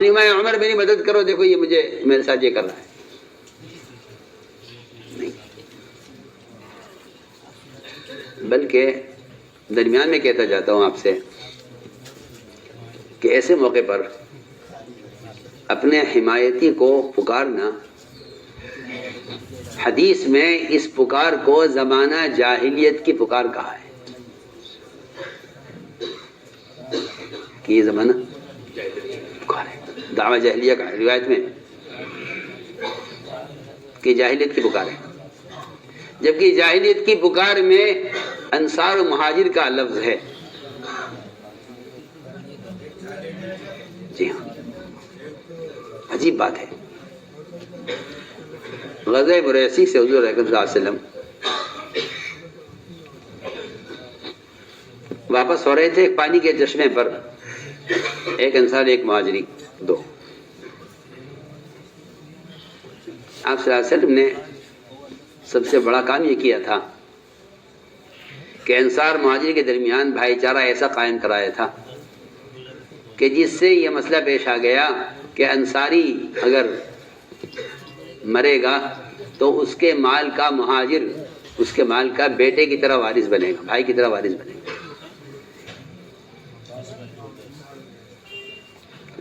میں عمر میری مدد کرو، دیکھو یہ مجھے میرے ساتھ یہ کر رہا ہے. نہیں، بلکہ درمیان میں کہتا جاتا ہوں آپ سے کہ ایسے موقع پر اپنے حمایتی کو پکارنا، حدیث میں اس پکار کو زمانہ جاہلیت کی پکار کہا ہے کہ یہ زمانہ پکار ہے، دعویٰ جاہلیہ کا ہے روایت میں کہ جاہلیت کی پکار ہے، جبکہ جاہلیت کی پکار میں انصار و مہاجر کا لفظ ہے. جی ہاں، عجیب بات ہے. غزوہ مریسی سے حضور اکرم صلی اللہ علیہ وسلم واپس ہو رہے تھے پانی کے چشمے پر، ایک انصار ایک مہاجری، دو. آپ صلی اللہ علیہ وسلم نے سب سے بڑا کام یہ کیا تھا کہ انصار مہاجر کے درمیان بھائی چارہ ایسا قائم کرایا تھا کہ جس سے یہ مسئلہ پیش آ گیا کہ انصاری اگر مرے گا تو اس کے مال کا مہاجر اس کے مال کا بیٹے کی طرح وارث بنے گا، بھائی کی طرح وارث بنے گا.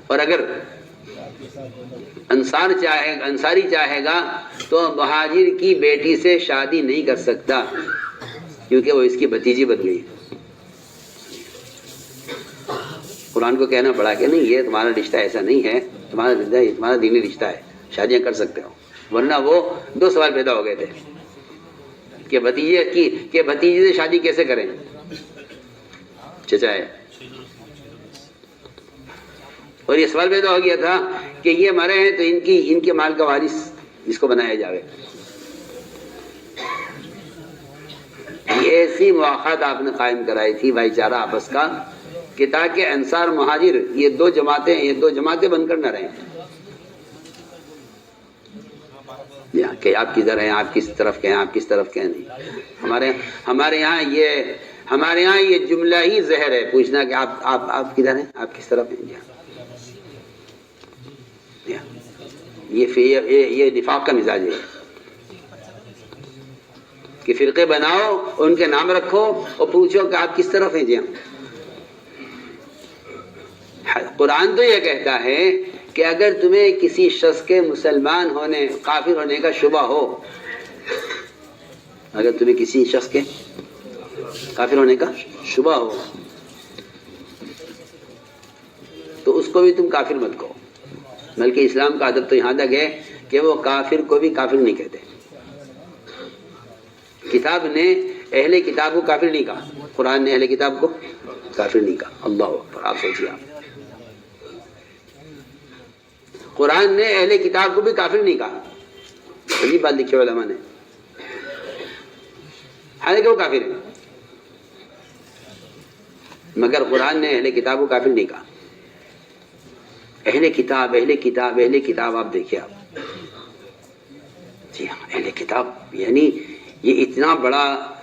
اور اگر انصاری چاہے گا تو مہاجر کی بیٹی سے شادی نہیں کر سکتا کیونکہ وہ اس کی بھتیجی بن گئی. قرآن کو کہنا پڑا کہ نہیں، یہ تمہارا رشتہ ایسا نہیں ہے، تمہارا رشتہ یہ تمہارا دینی رشتہ ہے، شادیاں کر سکتے ہو. ورنہ وہ دو سوال پیدا ہو گئے تھے کہ بھتیجے سے شادی کیسے کریں، چچا ہے. اور یہ سوال پیدا ہو گیا تھا کہ یہ مرے ہیں تو ان کے مال کا وارث اس کو بنایا جائے. یہ ایسی مواخات آپ نے قائم کرائی تھی بھائی چارہ آپس کا کہ تاکہ انصار مہاجر یہ دو جماعتیں بن کر نہ رہیں کہ آپ کدھر ہیں، آپ کس طرف کے ہیں، آپ کس طرف کے ہیں. نہیں، ہمارے یہاں یہ جملہ ہی زہر ہے پوچھنا کہ آپ کدھر ہیں، آپ کس طرف ہیں. یہ نفاق کا مزاج ہے کہ فرقے بناؤ، ان کے نام رکھو اور پوچھو کہ آپ کس طرف ہیں. جی ہاں، قرآن تو یہ کہتا ہے کہ اگر تمہیں کسی شخص کے مسلمان ہونے، کافر ہونے کا شبہ ہو، اگر تمہیں کسی شخص کے کافر ہونے کا شبہ ہو تو اس کو بھی تم کافر مت کہو. بلکہ اسلام کا ادب تو یہاں تک ہے کہ وہ کافر کو بھی کافر نہیں کہتے. کتاب نے اہل کتاب کو کافر نہیں کہا، قرآن نے اہل کتاب کو کافر نہیں کہا. اللہ اکبر. آپ سوچیے، آپ قرآن نے اہل کتاب کو بھی کافر نہیں کہا. عجیب بات لکھی علماء نے، حالانکہ وہ کافر ہیں، مگر قرآن نے اہل کتاب کو کافر نہیں کہا. اہل کتاب آپ دیکھیے آپ. جی ہاں، اہل کتاب یعنی یہ اتنا بڑا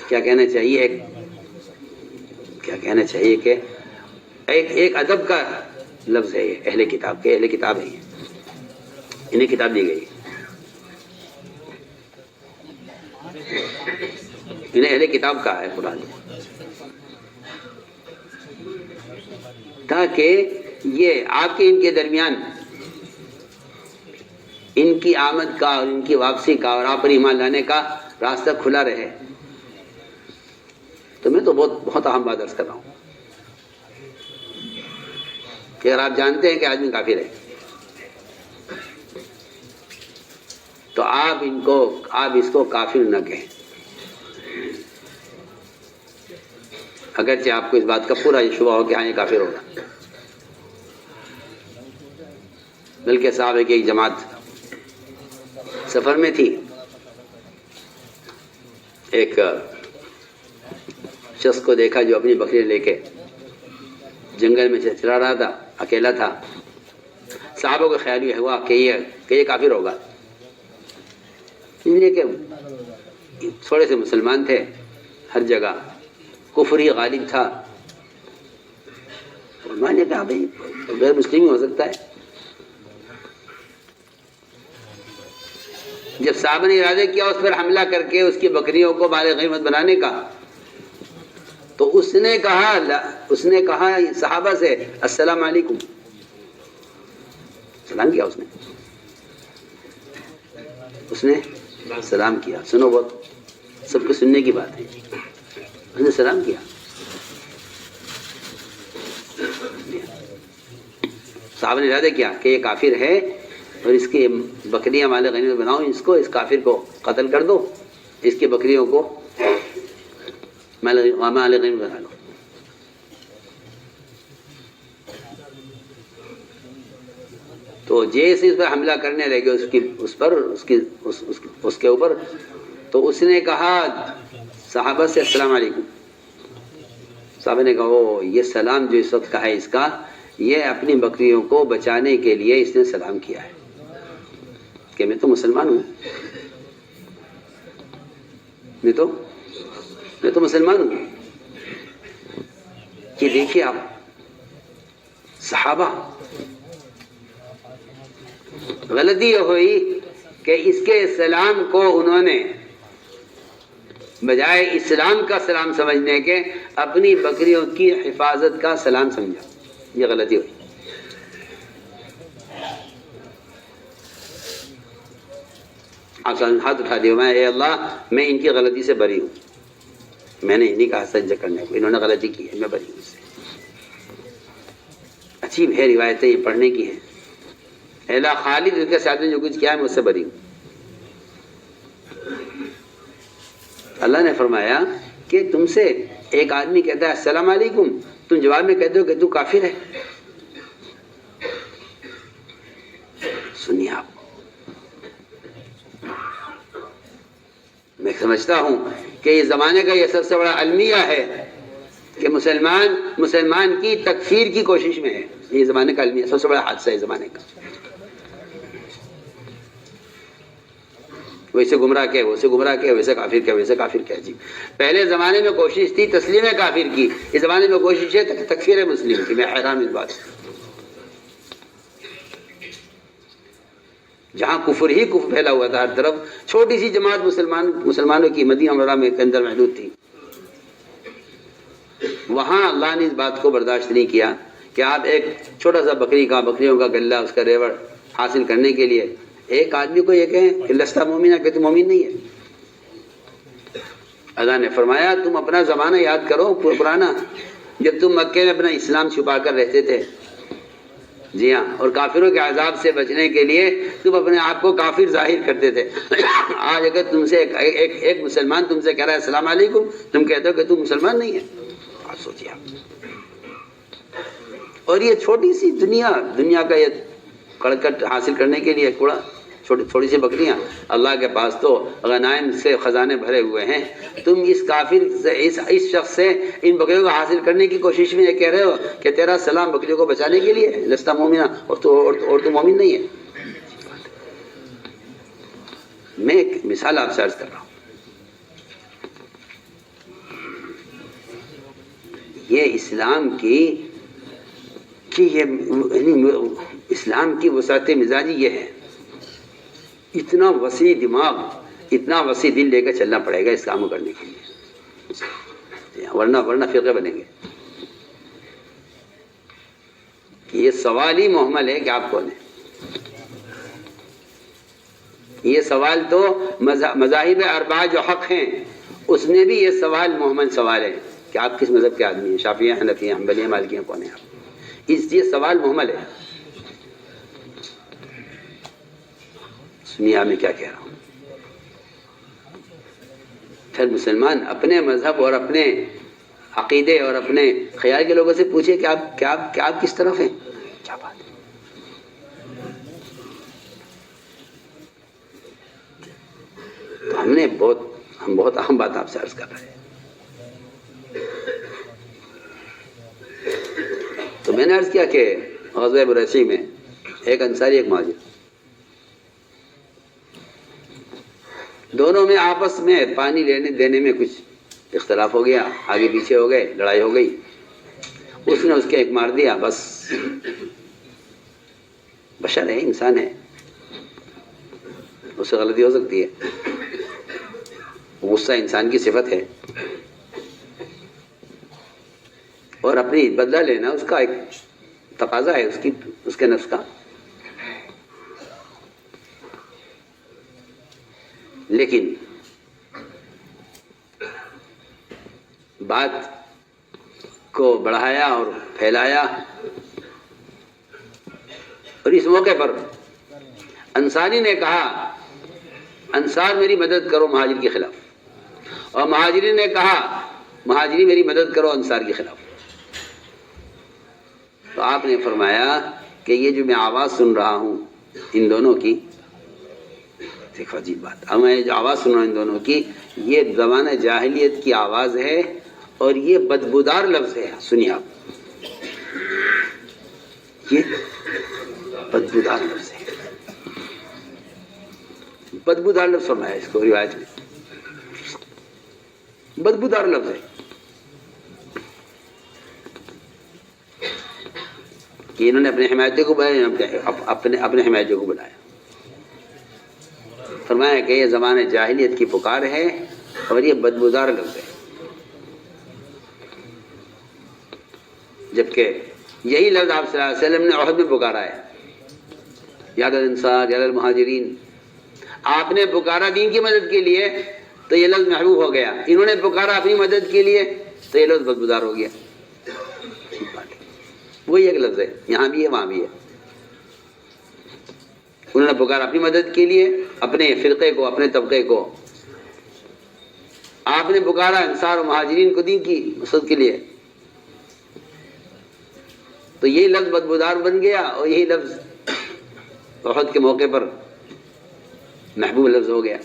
کیا کہنا چاہیے کہ ایک ادب کا لفظ ہے یہ اہل کتاب کے. اہل کتاب ہے یہ، انہیں کتاب دی گئی، انہیں اہل کتاب کہا ہے قرآن نے، تاکہ یہ آپ کے ان کے درمیان ان کی آمد کا اور ان کی واپسی کا اور آپ پر ایمان لانے کا راستہ کھلا رہے. تو میں تو بہت اہم بات عرض کر رہا ہوں کہ اگر آپ جانتے ہیں کہ آدمی کافر ہے تو آپ اس کو کافر نہ کہیں، اگرچہ آپ کو اس بات کا پورا شبہ ہو کہ ہاں یہ کافر ہوگا. بلکہ صحابہ کی ایک جماعت سفر میں تھی، ایک شخص کو دیکھا جو اپنی بکری لے کے جنگل میں چلا رہا تھا، اکیلا تھا. صحابہ کو خیال یہ ہوا کہ یہ کافر ہوگا، اس لیے کہ تھوڑے سے مسلمان تھے، ہر جگہ کفر ہی غالب تھا. میں نے کہا بھائی غیر مسلم ہی ہو سکتا ہے. جب صحابہ نے ارادہ کیا اس پر حملہ کر کے اس کی بکریوں کو مال غنیمت بنانے کا، تو اس نے کہا صحابہ سے السلام علیکم، سلام کیا اس نے سلام کیا. سنو بہت سب کو سننے کی بات ہے، اس نے سلام کیا. صحابہ نے ارادہ کیا کہ یہ کافر ہے اور اس کی بکریاں مال غنیمت بناؤ، اس کافر کو قتل کر دو، اس کی بکریوں کو مال غنیمت بنا لو. تو جیسے اس پر حملہ کرنے لگے اس کے اوپر، تو اس نے کہا صحابہ سے السلام علیکم. صحابہ نے کہا او یہ سلام جو اس وقت کا ہے اس کا، یہ اپنی بکریوں کو بچانے کے لیے اس نے سلام کیا ہے کہ میں تو مسلمان ہوں، میں تو مسلمان ہوں. کہ دیکھیے آپ صحابہ، غلطی یہ ہوئی کہ اس کے سلام کو انہوں نے بجائے اسلام کا سلام سمجھنے کے اپنی بکریوں کی حفاظت کا سلام سمجھا. یہ غلطی ہوئی. آپ ہاتھ اٹھا دیا، میں اے اللہ میں ان کی غلطی سے بری ہوں، میں نے انہیں کہا سجدہ کرنے کو، انہوں نے غلطی کی ہے، میں بری ہوں اس سے. عجیب ہے روایتیں یہ پڑھنے کی ہیں. اے اللہ خالد ان کے ساتھ میں جو کچھ کیا ہے میں اس سے بری ہوں. اللہ نے فرمایا کہ تم سے ایک آدمی کہتا ہے السلام علیکم، تم جواب میں کہتے ہو کہ تو کافر ہے. سنیے آپ، میں سمجھتا ہوں کہ یہ زمانے کا یہ سب سے بڑا المیہ ہے کہ مسلمان کی تکفیر کی کوشش میں ہے. یہ زمانے کا المیہ سب سے بڑا حادثہ ہے زمانے کا. ویسے گمراہ کیا، ویسے گمراہ کیا، ویسے کافر کیا، ویسے کافر کیا. جی پہلے زمانے میں کوشش تھی تسلیم کافر کی، اس زمانے میں کوشش ہے تکفیر مسلم کی. میں حیران اس بات سے. جہاں کفر ہی کفر پھیلا ہوا تھا ہر طرف، چھوٹی سی جماعت مسلمانوں کی مدینہ منورہ میں کے اندر محدود تھی، وہاں اللہ نے اس بات کو برداشت نہیں کیا کہ آپ ایک چھوٹا سا بکریوں کا گلہ، اس کا ریوڑ حاصل کرنے کے لیے ایک آدمی کو یہ کہیں کہ لستہ مومنہ، کہ تم مومن نہیں ہے. اللہ نے فرمایا تم اپنا زمانہ یاد کرو پرانا، جب تم مکے میں اپنا اسلام چھپا کر رہتے تھے. جی ہاں، اور کافروں کے عذاب سے بچنے کے لیے تم اپنے آپ کو کافر ظاہر کرتے تھے. آج اگر تم سے ایک مسلمان تم سے کہہ رہا ہے السلام علیکم، تم کہتے ہو کہ تم مسلمان نہیں ہے. آپ سوچیے آپ. اور یہ چھوٹی سی دنیا کا یہ کڑکٹ حاصل کرنے کے لیے تھوڑی سی بکریاں، اللہ کے پاس تو غنائم سے خزانے بھرے ہوئے ہیں. تم اس کافر سے اس شخص سے ان بکریوں کو حاصل کرنے کی کوشش میں یہ کہہ رہے ہو کہ تیرا سلام بکریوں کو بچانے کے لیے لستہ مومنہ، اور تو مومن نہیں ہے. میں ایک مثال آپ سے عرض کر رہا ہوں. یہ اسلام کی وسعت مزاجی یہ ہے. اتنا وسیع دماغ، اتنا وسیع دل لے کر چلنا پڑے گا اس کام کو کرنے کے لیے، ورنہ فرقے بنیں گے. یہ سوال ہی محمل ہے کہ آپ کون ہیں. یہ سوال تو مذاہب اربعہ جو حق ہیں اس میں بھی یہ سوال محمل سوال ہے کہ آپ کس مذہب کے آدمی ہیں، شافعی ہیں، حنفی ہیں، حنبلی ہیں، مالکی ہیں، کون ہیں آپ. یہ سوال محمل ہے. سنیے میں کیا کہہ رہا ہوں. پھر مسلمان اپنے مذہب اور اپنے عقیدے اور اپنے خیال کے لوگوں سے پوچھے کہ آپ کس طرف ہیں. کیا بات ہے. تو ہم بہت اہم بات آپ سے عرض کر رہے ہیں. تو میں نے عرض کیا کہ غزوہ مریسی میں ایک انصاری ایک مہاجر، دونوں میں آپس میں پانی لینے دینے میں کچھ اختلاف ہو گیا، آگے پیچھے ہو گئے، لڑائی ہو گئی. اس نے اس کے ایک مار دیا. بس بشر ہے، انسان ہے. اس سے غلطی ہو سکتی ہے. غصہ انسان کی صفت ہے اور اپنی بدلہ لینا اس کا ایک تقاضا ہے اس کے نفس کا. لیکن بات کو بڑھایا اور پھیلایا اور اس موقع پر انصاری نے کہا انصار میری مدد کرو مہاجر کے خلاف, اور مہاجرین نے کہا مہاجری میری مدد کرو انصار کے خلاف. تو آپ نے فرمایا کہ یہ جو میں آواز سن رہا ہوں ان دونوں کی, دیکھو عجیب بات, میں جو آواز سن رہا ہوں ان دونوں کی, یہ زمانہ جاہلیت کی آواز ہے اور یہ بدبودار لفظ ہے. سنیے آپ, یہ بدبودار لفظ ہے, بدبودار لفظ فرمایا اس کو روایت میں, بدبودار لفظ ہے کہ انہوں نے اپنے حمایتی کو بلایا, اپنے حمایتی کو بلایا. فرمایا کہ یہ زمانہ جاہلیت کی پکار ہے اور یہ بدبودار لفظ ہے. جبکہ یہی لفظ آپ صلی اللہ علیہ وسلم نے احد میں پکارا ہے, یا الانصار یا المہاجرین. آپ نے پکارا دین کی مدد کے لیے تو یہ لفظ محبوب ہو گیا, انہوں نے پکارا اپنی مدد کے لیے تو یہ لفظ بدبودار ہو گیا. وہی ایک لفظ ہے, یہاں بھی ہے وہاں بھی ہے. انہوں نے پکارا اپنی مدد کے لیے, اپنے فرقے کو, اپنے طبقے کو. آپ نے پکارا انصار و مہاجرین کو دین کی مقصد کے لیے, تو یہی لفظ بدبودار بن گیا اور یہی لفظ احد کے موقع پر محبوب لفظ ہو گیا.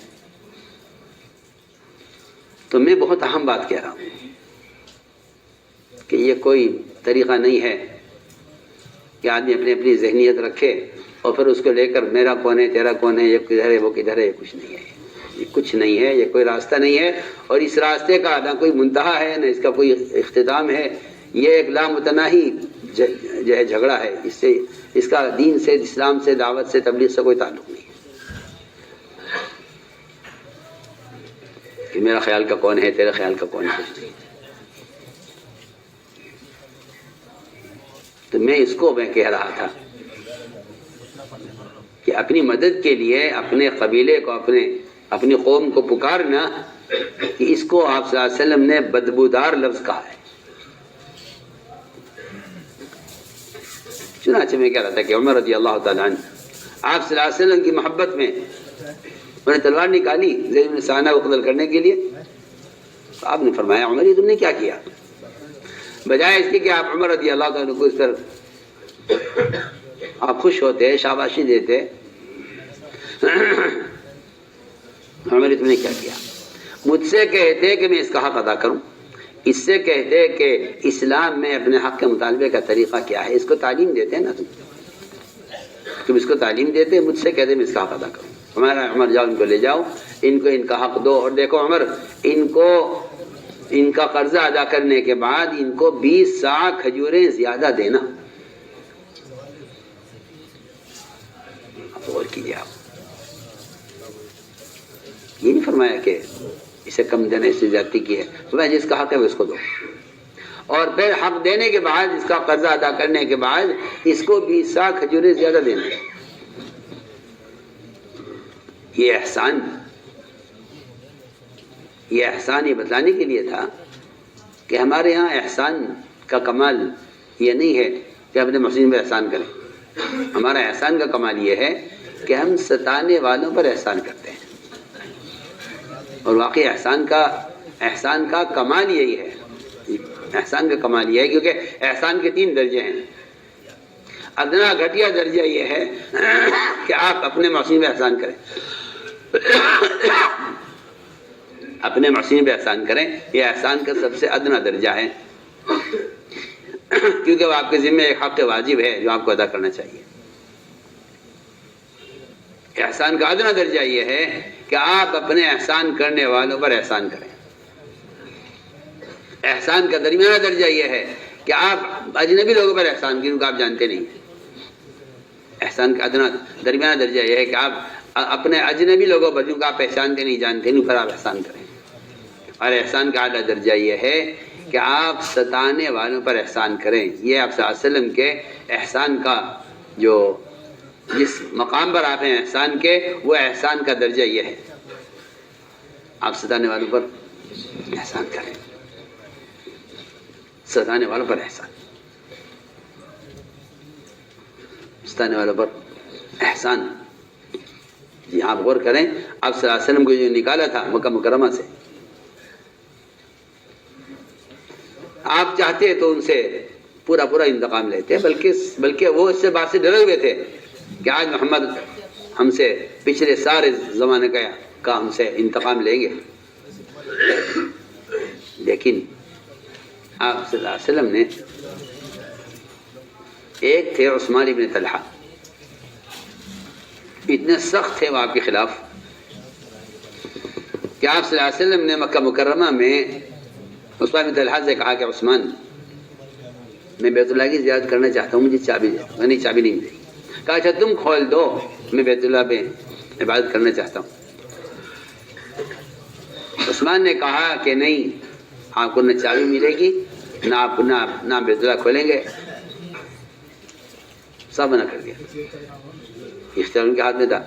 تو میں بہت اہم بات کہہ رہا ہوں کہ یہ کوئی طریقہ نہیں ہے کہ آدمی اپنی اپنی ذہنیت رکھے اور پھر اس کو لے کر میرا کون ہے تیرا کون ہے, یہ کدھر ہے وہ کدھر ہے. کچھ نہیں ہے, یہ کچھ نہیں ہے, یہ کوئی راستہ نہیں ہے. اور اس راستے کا نہ کوئی منتہا ہے نہ اس کا کوئی اختتام ہے. یہ ایک لامتناہی جو ہے جھگڑا ہے, اس کا دین سے, اسلام سے, دعوت سے, تبلیغ سے کوئی تعلق نہیں ہے. کہ میرا خیال کا کون ہے تیرا خیال کا کون ہے, کچھ نہیں. تو میں اس کو میں کہہ رہا تھا کہ اپنی مدد کے لیے اپنے قبیلے کو, اپنی قوم کو پکارنا, کہ اس کو آپ صلی اللہ علیہ وسلم نے بدبودار لفظ کہا ہے. چنانچہ میں کہہ رہا تھا کہ عمر رضی اللہ تعالیٰ عنہ آپ صلی اللہ علیہ وسلم کی محبت میں انہوں نے تلوار نکالی زید بن ثانہ کو قتل کرنے کے لیے. تو آپ نے فرمایا عمر یہ تم نے کیا کیا؟ بجائے اس کے کہ آپ عمر رضی اللہ تعالیٰ کو اس پر آپ خوش ہوتے, شاباشی دیتے, عمر تم نے کیا کیا؟ مجھ سے کہتے کہ میں اس کا حق ادا کروں, اس سے کہتے کہ اسلام میں اپنے حق کے مطالبے کا طریقہ کیا ہے, اس کو تعلیم دیتے نا تم اس کو تعلیم دیتے, مجھ سے کہتے میں اس کا حق ادا کروں. ہمارا عمر جاؤ ان کو لے جاؤ, ان کو ان کا حق دو, اور دیکھو عمر ان کا قرضہ ادا کرنے کے بعد ان کو 20 صاع کھجوریں زیادہ دینا. غور کیجیے آپ, یہ نہیں فرمایا کہ اسے کم دینے سے زیادتی کی ہے, تو جس کا حق ہے وہ اس کو دو, اور پھر حق دینے کے بعد, اس کا قرضہ ادا کرنے کے بعد اس کو 20 صاع کھجوریں زیادہ دینا. یہ احسان یہ بتانے کے لیے تھا کہ ہمارے ہاں احسان کا کمال یہ نہیں ہے کہ اپنے محسن پہ احسان کریں. ہمارا احسان کا کمال یہ ہے کہ ہم ستانے والوں پر احسان کرتے ہیں. اور واقعی احسان کا کمال یہی ہے. احسان کا کمال یہ ہے کیونکہ احسان کے 3 درجے ہیں. ادنا گھٹیا درجہ یہ ہے کہ آپ اپنے محسن پہ احسان کریں, اپنے محسن پہ احسان کریں. یہ احسان کا سب سے ادنا درجہ ہے, کیونکہ وہ آپ کے ذمہ ایک حق واجب ہے جو آپ کو ادا کرنا چاہیے. احسان کا ادنا درجہ یہ ہے کہ آپ اپنے احسان کرنے والوں پر احسان کریں. احسان کا درمیانہ درجہ یہ ہے کہ آپ اجنبی لوگوں پر احسان کریں, کیونکہ آپ جانتے نہیں ہیں. احسان کا ادنا درمیانہ درجہ یہ ہے کہ آپ اپنے اجنبی لوگوں پر جن کو آپ پہچانتے نہیں جانتے ان پر آپ احسان کریں. اور احسان کا اعلیٰ درجہ یہ ہے کہ آپ ستانے والوں پر احسان کریں. یہ آپ صلی اللہ علیہ وسلم کے احسان کا جو جس مقام پر آپ ہیں احسان کے، وہ احسان کا درجہ یہ ہے. آپ ستانے والوں پر احسان کریں، ستانے والوں پر احسان، ستانے والوں پر احسان. جی آپ غور کریں، آپ صلی اللہ علیہ وسلم کو جو نکالا تھا مکہ مکرمہ سے، آپ چاہتے تو ان سے پورا انتقام لیتے، بلکہ وہ اس سے بات سے ڈرے ہوئے تھے کہ آج محمد ہم سے پچھلے سارے زمانے کا ہم سے انتقام لیں گے. لیکن آپ صلی اللہ علیہ وسلم نے، ایک تھے عثمان ابن طلحہ، اتنے سخت تھے وہ آپ کے خلاف کہ آپ صلی اللہ علیہ وسلم نے مکہ مکرمہ میں عثمان بن طلحہ سے کہا کہ عثمان میں بیت اللہ کی زیارت کرنا چاہتا ہوں، مجھے چابی دے. میں نہیں، چابی نہیں ملے. کہا اچھا تم کھول دو، میں بیت اللہ پہ عبادت کرنا چاہتا ہوں. عثمان نے کہا کہ نہیں، آپ کو نہ چابی ملے گی، نہ بیت اللہ کھولیں گے. سب منع کر دیا. اختیار ان کے ہاتھ میں تھا.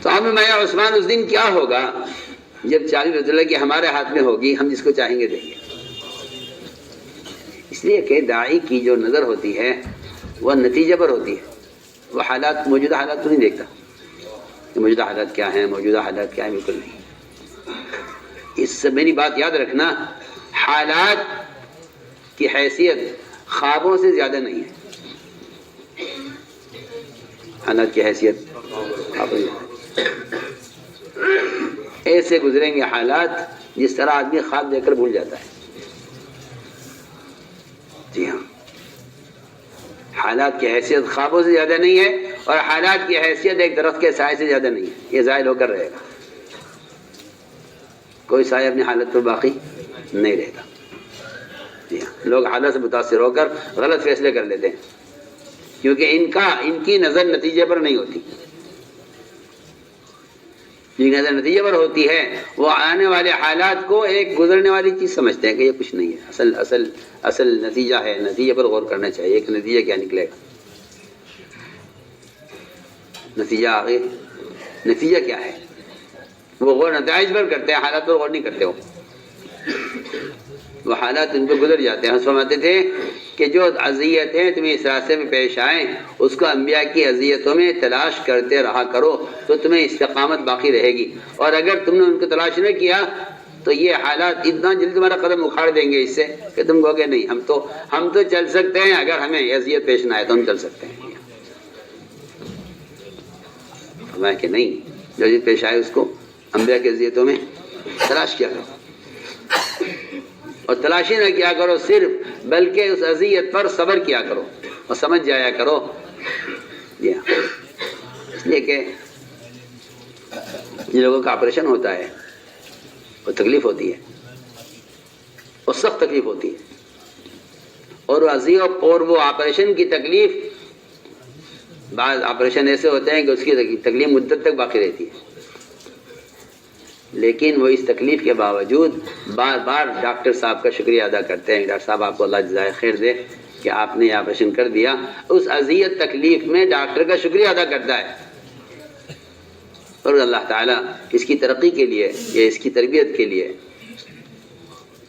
تو ہم میں عثمان اس دن کیا ہوگا جب چابی بیت اللہ کی ہمارے ہاتھ میں ہوگی، ہم جس کو چاہیں گے دیں گے. اس لیے کہ داعی کی جو نظر ہوتی ہے وہ نتیجے پر ہوتی ہے. وہ حالات، موجودہ حالات کو نہیں دیکھتا کہ موجودہ حالات کیا ہیں، موجودہ حالات کیا ہیں، بالکل نہیں. اس سے میری بات یاد رکھنا، حالات کی حیثیت خوابوں سے زیادہ نہیں ہے. حالات کی حیثیت خوابوں سے ایسے گزریں گے حالات جس طرح آدمی خواب دیکھ کر بھول جاتا ہے. جی ہاں، حالات کی حیثیت خوابوں سے زیادہ نہیں ہے، اور حالات کی حیثیت ایک درخت کے سائے سے زیادہ نہیں ہے. یہ زائل ہو کر رہے گا. کوئی سائے اپنی حالت پر باقی نہیں رہتا. جی ہاں، لوگ حالات سے متاثر ہو کر غلط فیصلے کر لیتے ہیں کیونکہ ان کی نظر نتیجے پر نہیں ہوتی. جن کی نظر نتیجے پر ہوتی ہے وہ آنے والے حالات کو ایک گزرنے والی چیز سمجھتے ہیں کہ یہ کچھ نہیں ہے، اصل نتیجہ ہے. نتیجے پر غور کرنا چاہیے کہ نتیجہ کیا نکلے گا. نتیجہ آگے، نتیجہ کیا ہے. وہ غور نتائج پر کرتے ہیں، حالات پر غور نہیں کرتے. وہ حالات ان پہ گزر جاتے ہیں. ہم فرماتے تھے کہ جو اذیتیں تمہیں اس راستے میں پیش آئیں اس کو انبیاء کی اذیتوں میں تلاش کرتے رہا کرو تو تمہیں استقامت باقی رہے گی. اور اگر تم نے ان کو تلاش نہ کیا تو یہ حالات اتنا جلد تمہارا قدم اکھاڑ دیں گے اس سے کہ تم کہو گے نہیں، ہم تو چل سکتے ہیں، اگر ہمیں اذیت پیش نہ آئے تو ہم چل سکتے ہیں. فرمایا کہ نہیں، جو اذیت پیش آئے اس کو انبیاء کی اذیتوں میں تلاش کیا کرو، اور تلاشی نہ کیا کرو صرف، بلکہ اس اذیت پر صبر کیا کرو اور سمجھ جایا کرو. اس لیے کہ جن لوگوں کا آپریشن ہوتا ہے وہ تکلیف ہوتی ہے، وہ سخت تکلیف ہوتی ہے، اور وہ آپریشن کی تکلیف، بعض آپریشن ایسے ہوتے ہیں کہ اس کی تکلیف مدت تک باقی رہتی ہے. لیکن وہ اس تکلیف کے باوجود بار بار ڈاکٹر صاحب کا شکریہ ادا کرتے ہیں. ڈاکٹر صاحب آپ کو اللہ جزائے خیر دے کہ آپ نے یہ آپریشن کر دیا. اس اذیت تکلیف میں ڈاکٹر کا شکریہ ادا کرتا ہے، اور اللہ تعالیٰ اس کی ترقی کے لیے یا اس کی تربیت کے لیے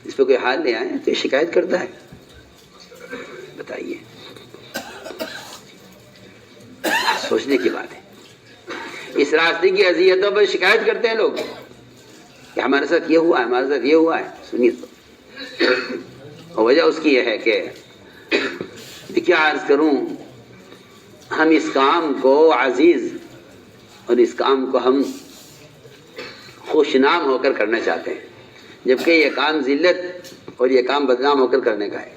اس پہ کوئی حال لے آئے تو یہ شکایت کرتا ہے. بتائیے، سوچنے کی بات ہے. اس راستے کی اذیتوں پر شکایت کرتے ہیں لوگ کہ ہمارے ساتھ یہ ہوا ہے، ہمارے ساتھ یہ ہوا ہے. سنیے تو، اور وجہ اس کی یہ ہے کہ کیا عرض کروں، ہم اس کام کو عزیز اور اس کام کو ہم خوشنام ہو کر کرنا چاہتے ہیں، جبکہ یہ کام ذلت اور یہ کام بدنام ہو کر کرنے کا ہے.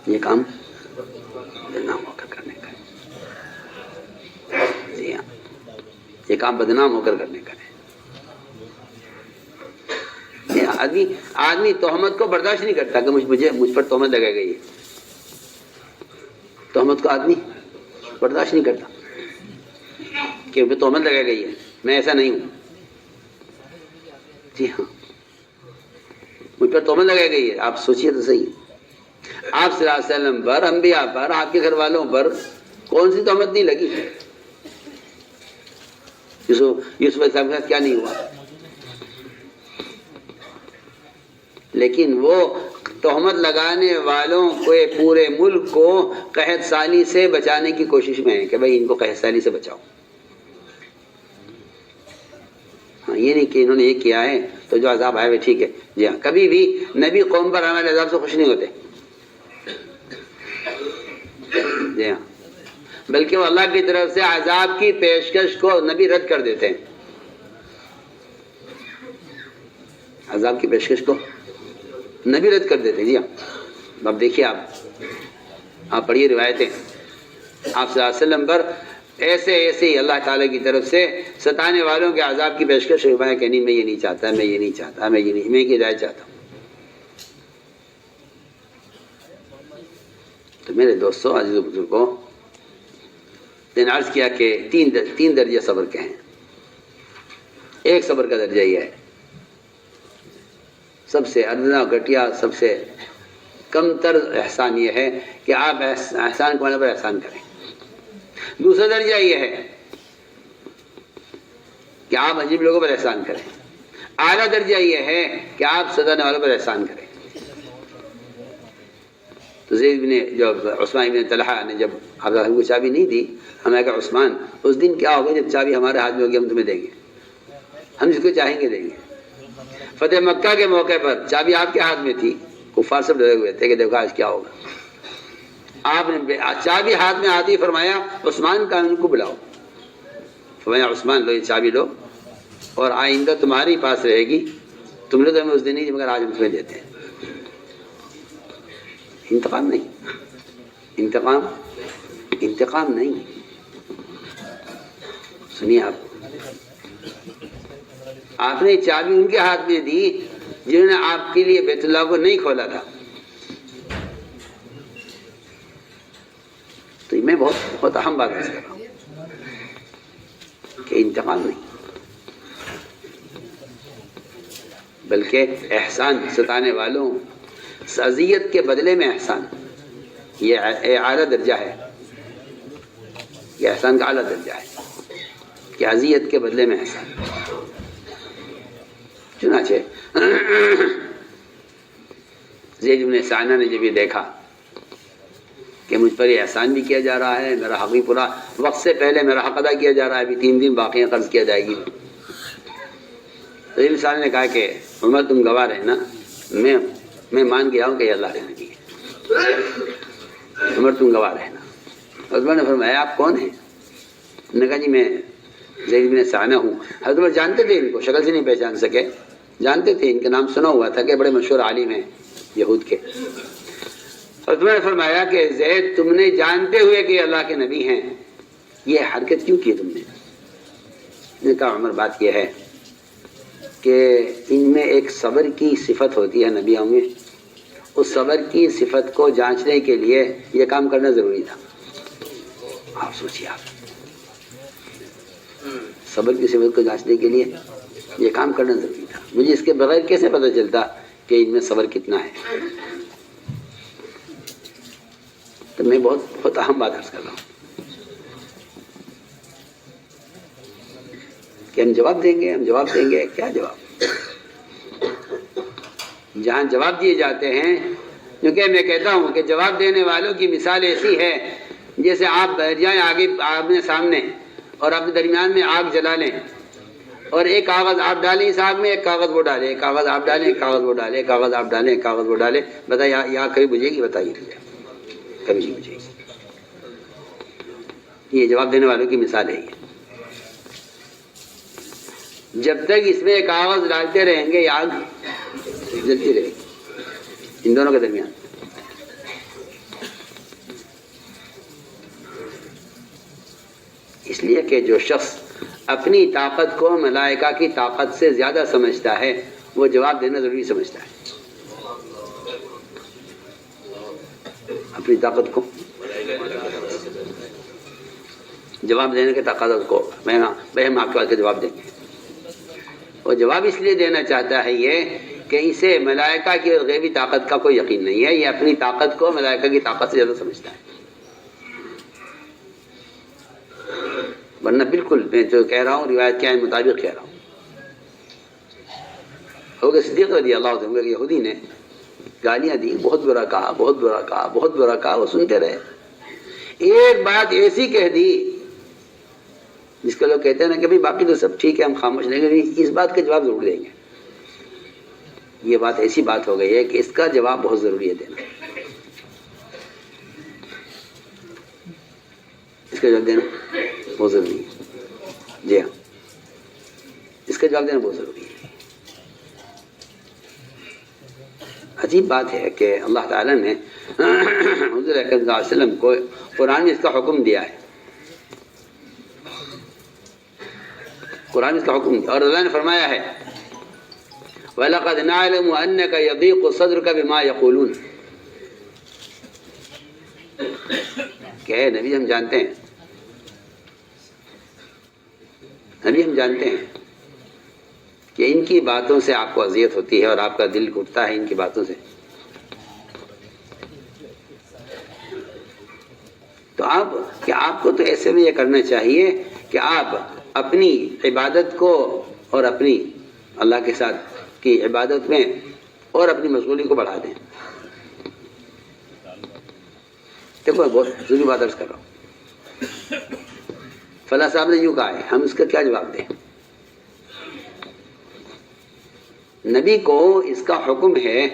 یہ کام بدنام ہو کر کرنے کا ہے. جی ہاں، یہ کام بدنام ہو کر کرنے کا ہے. آدمی تہمت کو برداشت نہیں کرتا کہ مجھ پر تہمت لگائی گئی ہے. تہمت کو آدمی برداشت نہیں کرتا کہ مجھ پہ تہمت لگائی گئی ہے، میں ایسا نہیں ہوں. جی ہاں، مجھ پر تہمت لگائی گئی ہے. آپ سوچئے تو صحیح، آپ صلی اللہ علیہ وسلم پر، انبیاء پر، آپ کے گھر والوں پر کون سی تہمت نہیں لگی؟ یوسف علیہ السلام کے ساتھ کیا نہیں ہوا؟ لیکن وہ تہمت لگانے والوں کو پورے ملک کو قحط سالی سے بچانے کی کوشش میں ہے کہ بھائی ان کو قحط سالی سے بچاؤ. ہاں، یہ نہیں کہ انہوں نے یہ کیا ہے تو جو عذاب آئے ہوئے ٹھیک ہے. جی ہاں، کبھی بھی نبی قوم پر آنے والے عذاب سے خوش نہیں ہوتے. جی ہاں، بلکہ وہ اللہ کی طرف سے عذاب کی پیشکش کو نبی رد کر دیتے ہیں. عذاب کی پیشکش کو نبی رد کر دیتے ہیں. جی ہاں، اب دیکھیے آپ پڑھیے روایتیں، آپ صلی اللہ علیہ وسلم پر ایسے ہی اللہ تعالیٰ کی طرف سے ستانے والوں کے عذاب کی پیشکش ہے کہ نہیں، میں یہ نہیں چاہتا، میں یہ نہیں چاہتا، میں کی ہدایت چاہتا ہوں. تو میرے دوستوں، عزیز و بزرگوں، میں نے عرض کیا کہ تین درجے صبر کے ہیں. ایک صبر کا درجہ یہ ہے، سب سے ادنا گھٹیا، سب سے کم تر احسان یہ ہے کہ آپ احسان کو پر احسان کریں. دوسرا درجہ یہ ہے کہ آپ عجیب لوگوں پر احسان کریں. اعلیٰ درجہ یہ ہے کہ آپ ستانے والوں پر احسان کریں. تو زید بن عثمان بن طلحہ نے جب آپ کو چابی نہیں دی، ہمیں کہا عثمان اس دن کیا ہوگا جب چابی ہمارے ہاتھ میں ہوگی، ہم تمہیں دیں گے، ہم جس کو چاہیں گے دیں گے. فتح مکہ کے موقع پر چابی آپ کے ہاتھ میں تھی، کفار سب ڈرے ہوئے تھے کہ دیکھو آج کیا ہوگا. آپ نے چابی ہاتھ میں آتی فرمایا عثمان کا ان کو بلاؤ. فرمایا عثمان لو یہ چابی لو اور آئندہ تمہاری پاس رہے گی. تم نے تو ہمیں اس دن نہیں مگر آج ہم تمہیں دیتے ہیں. انتقام نہیں، انتقام نہیں. سنیے، آپ نے چابی ان کے ہاتھ میں دی جنہوں نے آپ کے لیے بیت اللہ کو نہیں کھولا تھا. تو میں بہت اہم بات کر رہا ہوں کہ انتقام نہیں بلکہ احسان. ستانے والوں اذیت کے بدلے میں احسان، یہ اعلیٰ درجہ ہے. یہ احسان کا اعلیٰ درجہ ہے کہ اذیت کے بدلے میں احسان. چنانچہ زید بن ثانیہ نے جب یہ دیکھا کہ مجھ پر یہ احسان بھی کیا جا رہا ہے، میرا حق بھی پورا وقت سے پہلے میرا حق ادا کیا جا رہا ہے، ابھی 3 دن باقی ہیں، قرض کیا جائے گی. زید بن ثانیہ نے کہا کہ عمر تم گواہ رہے نا، میں مان گیا ہوں کہ یہ اللہ کے نبی ہے. عمر تم گواہ رہنا. عمر نے فرمایا آپ کون ہیں؟ انہوں نے کہا جی میں زید بن ثانیہ ہوں. حضرت عمر جانتے تھے ان کو، شکل سے نہیں پہچان سکے، جانتے تھے ان کے نام سنا ہوا تھا کہ بڑے مشہور عالم ہیں یہود کے. حضرت عمر نے فرمایا کہ زید تم نے جانتے ہوئے کہ اللہ کے نبی ہیں یہ حرکت کیوں کی تم نے؟ نے کہا عمر بات یہ ہے کہ ان میں ایک صبر کی صفت ہوتی ہے نبیوں میں، اس صبر کی صفت کو جانچنے کے لیے یہ کام کرنا ضروری تھا. آپ سوچیے، آپ صبر کی صفت کو جانچنے کے لیے یہ کام کرنا ضروری تھا. مجھے اس کے بغیر کیسے پتہ چلتا کہ ان میں صبر کتنا ہے؟ تو میں بہت اہم بات عرض کر رہا ہوں کہ ہم جواب دیں گے کیا جواب؟ جہاں جواب دیے جاتے ہیں، کیونکہ میں کہتا ہوں کہ جواب دینے والوں کی مثال ایسی ہے جیسے آپ بیٹھ جائیں آگے آمنے سامنے اور اپنے درمیان میں آگ جلا لیں اور ایک کاغذ آپ ڈالیں اس آگ میں، ایک کاغذ وہ ڈالیں، ایک کاغذ آپ ڈالیں، ایک کاغذ وہ ڈالیں، ایک کاغذ آپ ڈالیں، ایک کاغذ وہ ڈالیں. بتائیے یہاں کبھی بجھے گی؟ بتائیے کبھی نہیں بجھے گی. یہ جواب دینے والوں کی مثال ہے. یہ جب تک اس میں کاغذ ڈالتے رہیں گے یہ آگ جلتی رہے گی ان دونوں کے درمیان. اس لیے کہ جو شخص اپنی طاقت کو ملائکہ کی طاقت سے زیادہ سمجھتا ہے وہ جواب دینا ضروری سمجھتا ہے. اپنی طاقت کو جواب دینے کے تقاضا اس کو بھائی ہم آپ کے بات کا جواب دیں گے. وہ جواب اس لیے دینا چاہتا ہے یہ کہ اسے ملائکہ کی غیبی طاقت کا کوئی یقین نہیں ہے، یہ اپنی طاقت کو ملائکہ کی طاقت سے زیادہ سمجھتا ہے. ورنہ بالکل میں جو کہہ رہا ہوں روایت کے مطابق کہہ رہا ہوں. ہوگا صدیق رضی اللہ عنہ یہودی نے گالیاں دی، بہت برا کہا، بہت برا کہا، بہت برا کہا. وہ سنتے رہے. ایک بات ایسی کہہ دی جس کو لوگ کہتے ہیں نا کہ بھائی باقی تو سب ٹھیک ہے ہم خاموش رہیں گے، اس بات کا جواب ضرور دیں گے. یہ بات ایسی بات ہو گئی ہے کہ اس کا جواب بہت ضروری ہے دینا. اس کا جواب دینا بہت ضروری ہے. جی ہاں، اس کا جواب دینا بہت ضروری ہے. عجیب بات ہے کہ اللہ تعالیٰ نے حضور اکرم صلی اللہ علیہ وسلم کو قرآن میں اس کا حکم دیا ہے. قرآن میں اس کا حکم دیا اور اللہ نے فرمایا ہے وَلَقَدْ نَعْلَمُ أَنَّكَ يَضِيقُ صَدْرُكَ بِمَا يَقُولُونَ. کہ نبی ہم جانتے ہیں، نبی ہم جانتے ہیں کہ ان کی باتوں سے آپ کو اذیت ہوتی ہے اور آپ کا دل گھٹتا ہے ان کی باتوں سے. تو آپ کو تو ایسے میں یہ کرنا چاہیے کہ آپ اپنی عبادت کو اور اپنی اللہ کے ساتھ کی عبادت میں اور اپنی مشغولی کو بڑھا دیں. دیکھو میں بہت ضروری بات عرض کر رہا ہوں. فلاں صاحب نے یوں کہا ہے، ہم اس کا کیا جواب دیں؟ نبی کو اس کا حکم ہے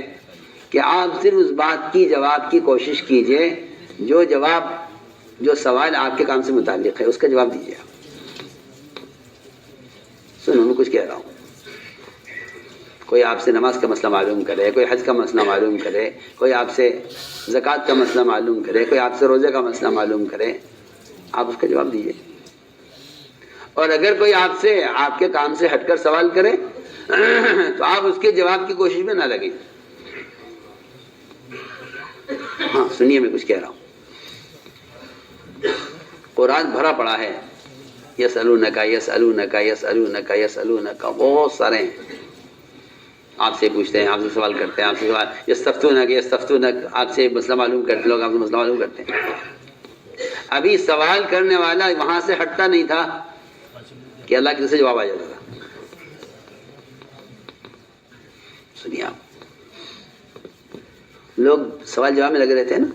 کہ آپ صرف اس بات کی جواب کی کوشش کیجئے جو سوال آپ کے کام سے متعلق ہے اس کا جواب دیجیے. سنو میں کچھ کہہ رہا ہوں. کوئی آپ سے نماز کا مسئلہ معلوم کرے، کوئی حج کا مسئلہ معلوم کرے، کوئی آپ سے زکوٰۃ کا مسئلہ معلوم کرے، کوئی آپ سے روزے کا مسئلہ معلوم کرے، آپ اس کا جواب دیجیے. اور اگر کوئی آپ سے آپ کے کام سے ہٹ کر سوال کرے تو آپ اس کے جواب کی کوشش میں نہ لگیں. ہاں سنیے میں کچھ کہہ رہا ہوں. قرآن بھرا پڑا ہے یسألونک یسألونک یسألونک یسألونک، بہت سارے ہیں. آپ سے پوچھتے ہیں، آپ سے سوال کرتے ہیں، آپ سے سوال یستفتونک یستفتونک، آپ سے مسئلہ معلوم کرتے لوگ آپ سے مسئلہ معلوم کرتے ہیں. ابھی سوال کرنے والا وہاں سے ہٹتا نہیں تھا کہ اللہ کی طرف سے جواب آ جاتا تھا. سنیے آپ لوگ سوال جواب میں لگے رہتے ہیں نا.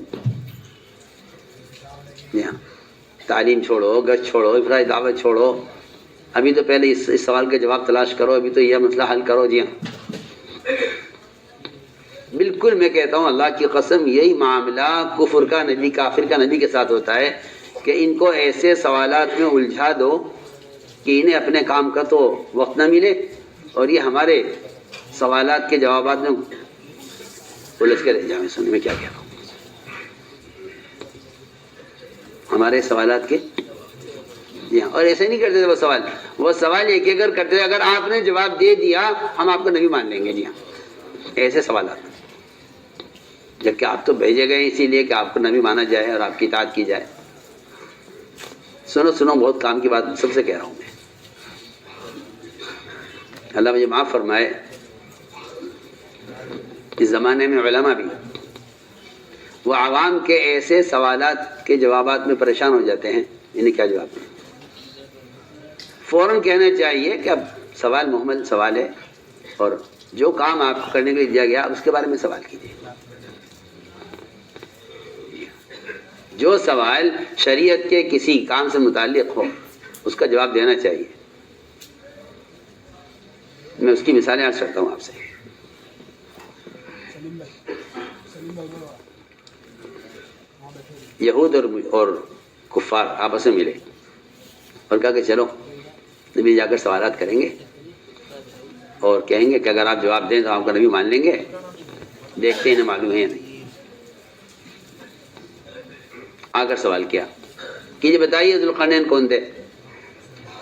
جی ہاں، تعلیم چھوڑو، گشت چھوڑو، افراد دعوت چھوڑو، ابھی تو پہلے اس سوال کا جواب تلاش کرو، ابھی تو یہ مسئلہ حل کرو. جی ہاں بالکل، میں کہتا ہوں اللہ کی قسم یہی معاملہ کفر کا نبی، کافر کا نبی کے ساتھ ہوتا ہے کہ ان کو ایسے سوالات میں الجھا دو کہ انہیں اپنے کام کا تو وقت نہ ملے اور یہ ہمارے سوالات کے جوابات میں الجھ کے رہ جائیں. سننے میں کیا کہہ رہا ہوں. ہمارے سوالات کے جی ہاں، اور ایسے نہیں کرتے تھے. وہ سوال ایک اگر کرتے تھے، اگر آپ نے جواب دے دیا ہم آپ کو نبی مان لیں گے. جی ہاں، ایسے سوالات، جبکہ آپ تو بھیجے گئے اسی لیے کہ آپ کو نبی مانا جائے اور آپ کی اطاعت کی جائے. سنو بہت کام کی بات سب سے کہہ رہا ہوں میں. اللہ مجھے معاف فرمائے، اس زمانے میں علماء بھی وہ عوام کے ایسے سوالات کے جوابات میں پریشان ہو جاتے ہیں، انہیں کیا جواب دیں. فوراً کہنا چاہیے کہ اب سوال محمل سوال ہے اور جو کام آپ کو کرنے کے لیے دیا گیا اس کے بارے میں سوال کیجیے. جو سوال شریعت کے کسی کام سے متعلق ہو اس کا جواب دینا چاہیے. میں اس کی مثالیں عرض کرتا ہوں آپ سے. یہود اور کفار آپس میں ملے اور کہا کہ چلو نبی جا کر سوالات کریں گے اور کہیں گے کہ اگر آپ جواب دیں تو آپ کا نبی مان لیں گے. دیکھتے ہیں معلوم ہے یا نہیں. آ کر سوال کیا کہ یہ بتائیے ذوالقرنین کون تھے،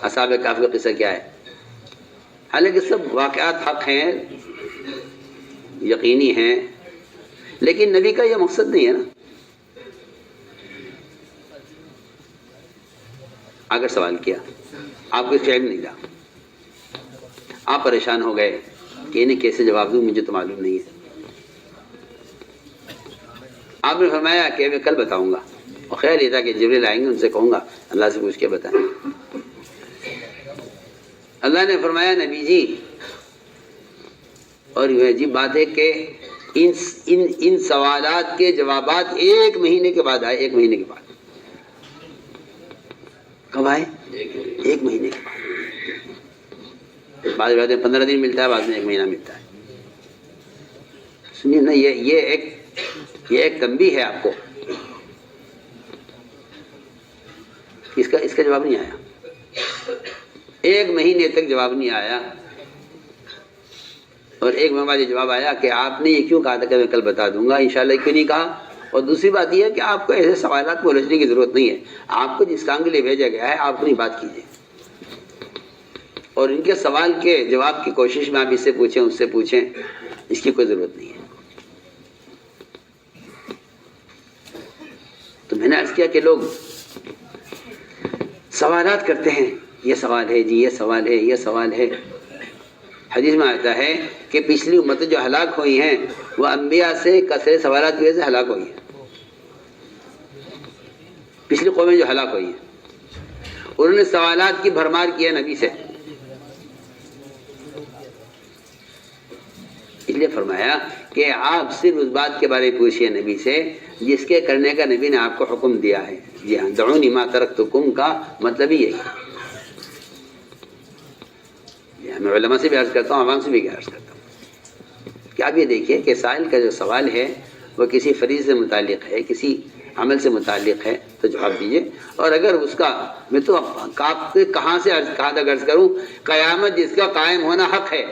اصحاب کہف کا قصہ کیا ہے. حالانکہ سب واقعات حق ہیں، یقینی ہیں، لیکن نبی کا یہ مقصد نہیں ہے نا. آ کر سوال کیا، آپ کو اس کا علم نہیں تھا، آپ پریشان ہو گئے کہ انہیں کیسے جواب دوں، مجھے تو معلوم نہیں ہے۔ آپ نے فرمایا کہ میں کل بتاؤں گا، اور خیال یہ تھا کہ جبریل آئیں گے، ان سے کہوں گا اللہ سے پوچھ کے بتائیں۔ اللہ نے فرمایا نبی جی، اور یہ عجیب بات ہے کہ ان سوالات کے جوابات 1 مہینے کے بعد آئے، 1 مہینے کے بعد۔ کب آئے؟ 1 مہینے کے بعد۔ بعض باتیں 15 دن ملتا ہے، بعد میں 1 مہینہ ملتا ہے۔ سنیے نا، یہ ایک تنبیہ ہے آپ کو، اس کا جواب نہیں آیا، 1 مہینے تک جواب نہیں آیا، اور 1 مہینے بعد یہ جواب آیا کہ آپ نے یہ کیوں کہا تھا کہ میں کل بتا دوں گا، انشاءاللہ کیوں نہیں کہا؟ اور دوسری بات یہ ہے کہ آپ کو ایسے سوالات کو الجھنے کی ضرورت نہیں ہے، آپ کو جس کام کے لیے بھیجا گیا ہے آپ اپنی بات کیجیے، اور ان کے سوال کے جواب کی کوشش میں آپ اس سے پوچھیں اس سے پوچھیں، اس کی کوئی ضرورت نہیں ہے۔ تو میں نے عرض کیا کہ لوگ سوالات کرتے ہیں، یہ سوال ہے جی، یہ سوال ہے، یہ سوال ہے۔ حدیث میں آتا ہے کہ پچھلی امتیں جو ہلاک ہوئی ہیں وہ انبیاء سے کثرت سوالات کی وجہ سے ہلاک ہوئی ہیں، پچھلی قومیں جو ہلاک ہوئی ہیں انہوں نے سوالات کی بھرمار کیا نبی سے، اس لیے فرمایا کہ آپ صرف اس بات کے بارے میں پوچھئے نبی سے جس کے کرنے کا نبی نے آپ کو حکم دیا ہے۔ جی ہاں، دعونی ما ترکتکم کا مطلب ہی یہی ہے۔ میں علماء سے بھی عرض کرتا ہوں، عوام سے بھی عرض کرتا ہوں کہ آپ یہ دیکھیے کہ سائل کا جو سوال ہے وہ کسی فریض سے متعلق ہے، کسی عمل سے متعلق ہے تو جواب دیجیے، اور اگر اس کا میں تو آپ کے کہاں تک عرض کروں، قیامت جس کا قائم ہونا حق ہے،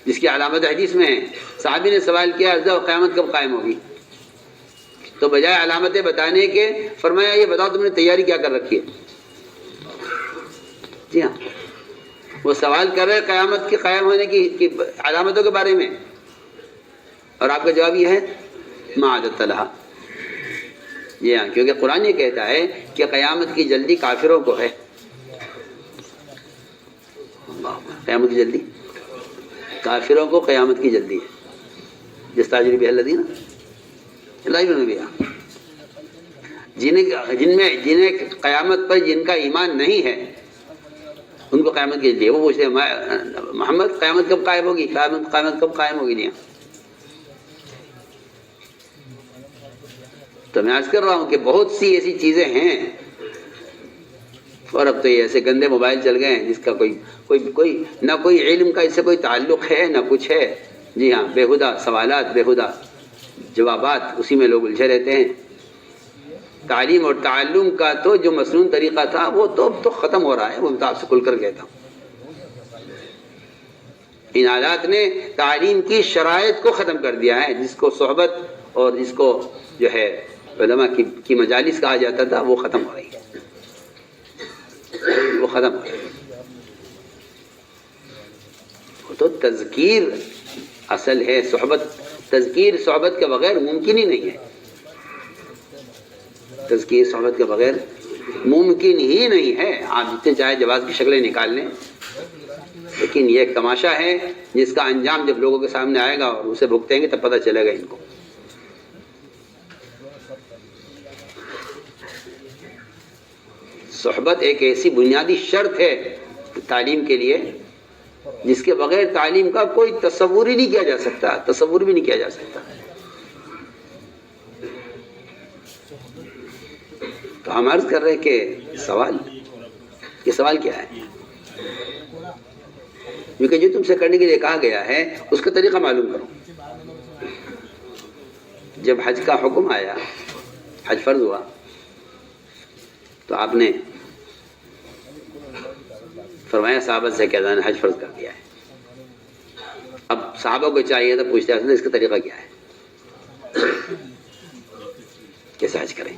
جس کی علامت حدیث میں ہے، صحابی نے سوال کیا قیامت کب قائم ہوگی، تو بجائے علامتیں بتانے کے فرمایا یہ بتاؤ تم نے تیاری کیا کر رکھی ہے۔ جی ہاں، وہ سوال کر رہے قیامت کے قائم ہونے کی علامتوں کے بارے میں، اور آپ کا جواب یہ ہے ما عددت لها۔ جی ہاں، کیونکہ قرآن یہ کہتا ہے کہ قیامت کی جلدی کافروں کو ہے۔ قیامت کی جلدی کافروں کو قیامت کی جلدی ہے، جس تاجر بھی الذین لا یؤمنون بها، جنہیں قیامت پر جن کا ایمان نہیں ہے ان کو قیامت کی جلدی ہے۔ وہ پوچھتے ہیں محمد قیامت کب قائم ہوگی، قیامت کب قائم ہوگی؟ نہیں، تو میں عرض کر رہا ہوں کہ بہت سی ایسی چیزیں ہیں، اور اب تو یہ ایسے گندے موبائل چل گئے ہیں جس کا کوئی نہ کوئی علم کا اس سے کوئی تعلق ہے نہ کچھ ہے۔ جی ہاں، بےہودہ سوالات، بےہودہ جوابات، اسی میں لوگ الجھے رہتے ہیں۔ تعلیم اور تعلم کا تو جو مسنون طریقہ تھا وہ تو ختم ہو رہا ہے، وہ میں آپ سے کھل کر کہتا ہوں۔ ان حالات نے تعلیم کی شرائط کو ختم کر دیا ہے، جس کو صحبت اور جس کو جو ہے علماء کی مجالس کہا جاتا تھا، وہ ختم ہو رہی ہے، وہ ختم ہو رہی ہے۔ وہ تو تذکیر اصل ہے، تذکیر صحبت کے بغیر ممکن ہی نہیں ہے، تذکیر صحبت کے بغیر ممکن ہی نہیں ہے۔ آپ جتنے چاہے جواز کی شکلیں نکال لیں، لیکن یہ ایک تماشا ہے جس کا انجام جب لوگوں کے سامنے آئے گا اور اسے بھگتیں گے تب پتہ چلے گا ان کو۔ صحبت ایک ایسی بنیادی شرط ہے تعلیم کے لیے جس کے بغیر تعلیم کا کوئی تصور ہی نہیں کیا جا سکتا، تصور بھی نہیں کیا جا سکتا۔ تو ہم عرض کر رہے کہ یہ سوال کیا ہے؟ کیونکہ جو تم سے کرنے کے لیے کہا گیا ہے اس کا طریقہ معلوم کرو۔ جب حج کا حکم آیا، حج فرض ہوا، تو آپ نے فرمایا صحابہ سے کہ اللہ نے حج فرض کر دیا ہے۔ اب صحابہ کو چاہیے تو پوچھتے ہیں اس کا طریقہ کیا ہے، کیسے حج کریں؟